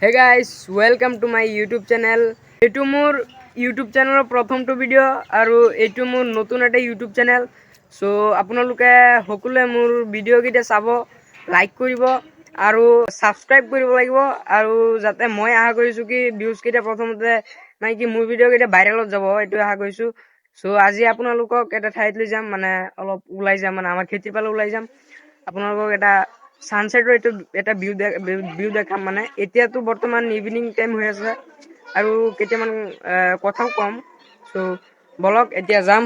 Hey guys, welcome to my YouTube channel. এইটো মোৰ YouTube চেনেলৰ প্ৰথমটো ভিডিঅ' আৰু এইটো মোৰ নতুন এটা YouTube চেনেল। সো আপোনালোকে সকলোৱে মোৰ ভিডিঅ'কেইটা চাব, লাইক কৰিব আৰু সাবস্ক্ৰাইব কৰিব লাগিব আৰু যাতে মই আশা কৰিছোঁ কি ভিউজ কেইটা প্ৰথমতে মানে কি মোৰ ভিডিঅ'কেইটা ভাইৰেলত যাব এইটো আশা কৰিছোঁ। সো আজি আপোনালোকক এটা ঠাইত লৈ যাম, মানে অলপ ওলাই যাম, মানে আমাৰ খেতিৰ ফালে ওলাই যাম। আপোনালোকক এটা সানসেটৰ এটা ভিউ দেখাম। মানে এতিয়াতো বৰ্তমান ইভিনিং টাইম হৈ আছে আৰু কেইটামান কথাও কম। সো বলক এতিয়া যাম,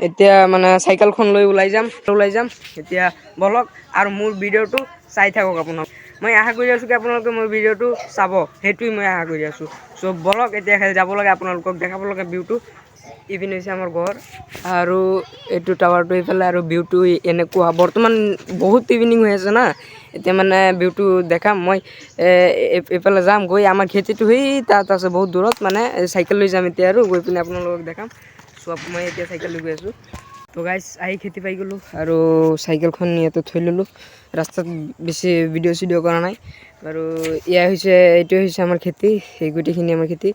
এতিয়া মানে চাইকেলখন লৈ ওলাই যাম এতিয়া বলক আৰু মোৰ ভিডিঅ'টো চাই থাকক। আপোনাক মই আশা কৰি আছোঁ কি আপোনালোকে মোৰ ভিডিঅ'টো চাব, সেইটোৱেই মই আশা কৰি আছোঁ। সো বলক এতিয়া যাব লাগে, আপোনালোকক দেখাব লাগে ভিউটো। ইভিন হৈছে আমাৰ ঘৰ আৰু এইটো টাৱাৰটো এইফালে আৰু ভিউটো এনেকুৱা। বৰ্তমান বহুত ইভিনিং হৈ আছে না, এতিয়া মানে ভিউটো দেখাম। মই এইফালে যাম, গৈ আমাৰ খেতিটো সেই তাত আছে বহুত দূৰত, মানে চাইকেল লৈ যাম এতিয়া আৰু গৈ পিনে আপোনালোকক দেখাম। চ' মই এতিয়া চাইকেল লৈ গৈ আছোঁ। তো গাইজ আহি খেতি পাই গ'লোঁ আৰু চাইকেলখন ইয়াতে থৈ ল'লোঁ। ৰাস্তাত বেছি ভিডিঅ' চিডিঅ' কৰা নাই আৰু এইটোৱে হৈছে আমাৰ খেতি, সেই গোটেইখিনি আমাৰ খেতি।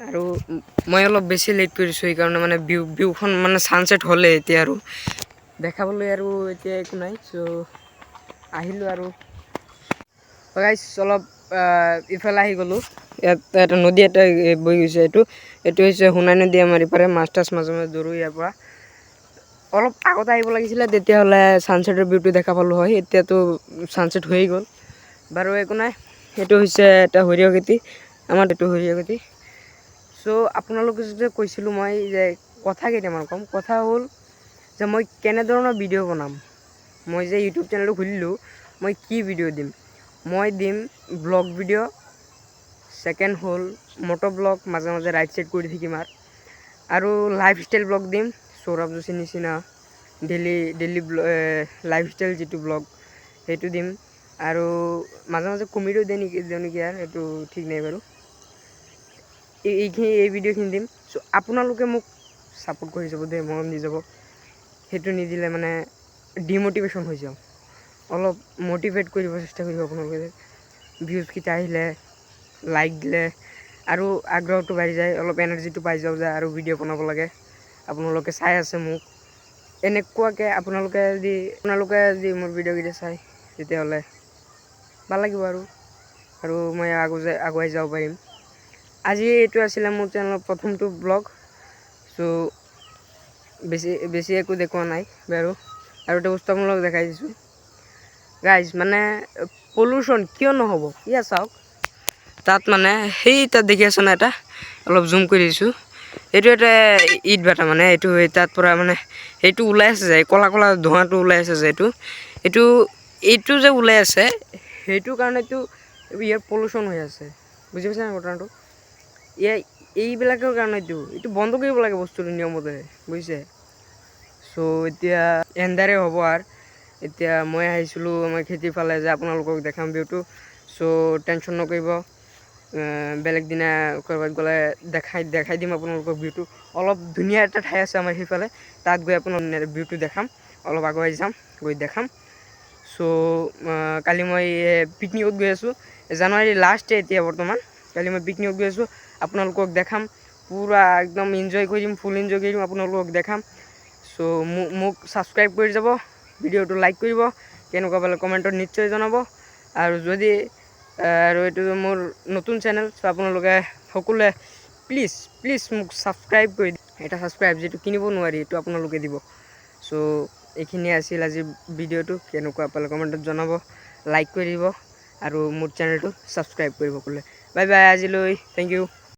আৰু মই অলপ বেছি লেট কৰিছোঁ, সেইকাৰণে মানে ভিউখন মানে ছানছেট হ'লে এতিয়া আৰু দেখাবলৈ আৰু এতিয়া একো নাই। চ' আহিলোঁ আৰু গাইজ অলপ ইফালে আহি গ'লোঁ। ইয়াত এটা নদী এটা বৈ গৈছে, এইটো হৈছে সোণাই নদী। আমাৰ ইফালে মাছ টাছ মাজে মাজে ধৰোঁ ইয়াৰ পৰা। অলপ আগত আহিব লাগিছিলে, তেতিয়াহ'লে ছানছেটৰ ভিউটো দেখা পালোঁ হয়। এতিয়াতো ছানছেট হৈয়ে গ'ল, বাৰু একো নাই। সেইটো হৈছে এটা সৰিয়হ খেতি, আমাৰ এইটো সৰিয়হ খেতি। চ' আপোনালোকে যে কৈছিলোঁ মই যে কথা কেইটামান ক'ম। কথা হ'ল যে মই কেনেধৰণৰ ভিডিঅ' বনাম। মই যে ইউটিউব চেনেলটো খুলিলোঁ, মই কি ভিডিঅ' দিম? মই দিম ব্লগ ভিডিঅ'। ছেকেণ্ড হ'ল মটৰ ব্লগ, মাজে মাজে ৰাইড চাইড কৰি থাকিম আৰু লাইফষ্টাইল ব্লগ দিম। সৌৰভ যোশীৰ নিচিনা ডেইলি লাইফ ষ্টাইল যিটো ব্লগ সেইটো দিম আৰু মাজে মাজে কমেডিও দিওঁ নেকি সেইটো ঠিক নাই বাৰু। এই ভিডিঅ'খিনি দিম। চ' আপোনালোকে মোক ছাপোৰ্ট কৰি যাব দেই, মৰম দি যাব। সেইটো নিদিলে মানে ডিম'টিভেশ্যন হৈ যাওঁ। অলপ মটিভেট কৰিব চেষ্টা কৰিব আপোনালোকে। ভিউজকেইটা আহিলে, লাইক দিলে আৰু আগ্ৰহটো বাঢ়ি যায়, অলপ এনাৰ্জিটো পাই যাওঁ যে আৰু ভিডিঅ' বনাব লাগে। আপোনালোকে চাই আছে মোক এনেকুৱাকৈ। আপোনালোকে যদি মোৰ ভিডিঅ'কেইটা চাই, তেতিয়াহ'লে ভাল লাগিব আৰু মই আগুৱাই যাব পাৰিম। আজি এইটো আছিলে মোৰ চেনেলৰ প্ৰথমটো ব্লগ। চ' বেছি একো দেখুওৱা নাই বাৰু, আৰু এটা বস্তু আপোনালোকক দেখাই দিছোঁ গাইজ। মানে পলিউশ্যন কিয় নহ'ব, ইয়া চাওক তাত মানে তাত দেখি আছে না, এটা অলপ জুম কৰি দিছোঁ। এইটো এটা ইট ভাটা, মানে তাত পৰা মানে সেইটো ওলাই আছে যে ক'লা ক'লা ধোঁৱাটো ওলাই আছে যে এইটো যে ওলাই আছে, সেইটো কাৰণেতো ইয়াৰ পলিউশ্যন হৈ আছে। বুজি পাইছে নাই ঘটনাটো? এইবিলাকৰ কাৰণেতো এইটো বন্ধ কৰিব লাগে বস্তুটো নিয়মতে, বুজিছে? চ' এতিয়া এন্ধাৰে হ'ব আৰু এতিয়া মই আহিছিলোঁ আমাৰ খেতিৰ ফালে যে আপোনালোকক দেখাম ভিউটো। চ' টেনশ্যন নকৰিব, বেলেগ দিনা ক'ৰবাত গ'লে দেখাই দিম আপোনালোকক ভিউটো। অলপ ধুনীয়া এটা ঠাই আছে আমাৰ সেইফালে, তাত গৈ আপোনালোকক ভিউটো দেখাম। অলপ আগুৱাই যাম, গৈ দেখাম। চ' কালি মই পিকনিকত গৈ আছোঁ, জানুৱাৰী লাষ্ট এতিয়া বৰ্তমান। কালি মই পিকনিকত গৈ আছোঁ, আপোনালোকক দেখাম। পূৰা একদম এনজয় কৰিম, ফুল এনজয় কৰিম, আপোনালোকক দেখাম। চ' মোক ছাবস্ক্ৰাইব কৰি যাব, ভিডিঅ'টো লাইক কৰিব, কেনেকুৱা পালে কমেণ্টত নিশ্চয় জনাব। আৰু এইটো মোৰ নতুন চেনেল। চ' আপোনালোকে সকলোৱে প্লিজ মোক ছাবস্ক্ৰাইব কৰি দিব। এটা ছাবস্ক্ৰাইব যিটো কিনিব নোৱাৰি, এইটো আপোনালোকে দিব। চ' এইখিনিয়ে আছিল আজিৰ ভিডিঅ'টো। কেনেকুৱা পালে কমেণ্টত জনাব, লাইক কৰি দিব আৰু মোৰ চেনেলটো ছাবস্ক্ৰাইব কৰিব ক'লে। বাই বাই, আজিলৈ থেংক ইউ।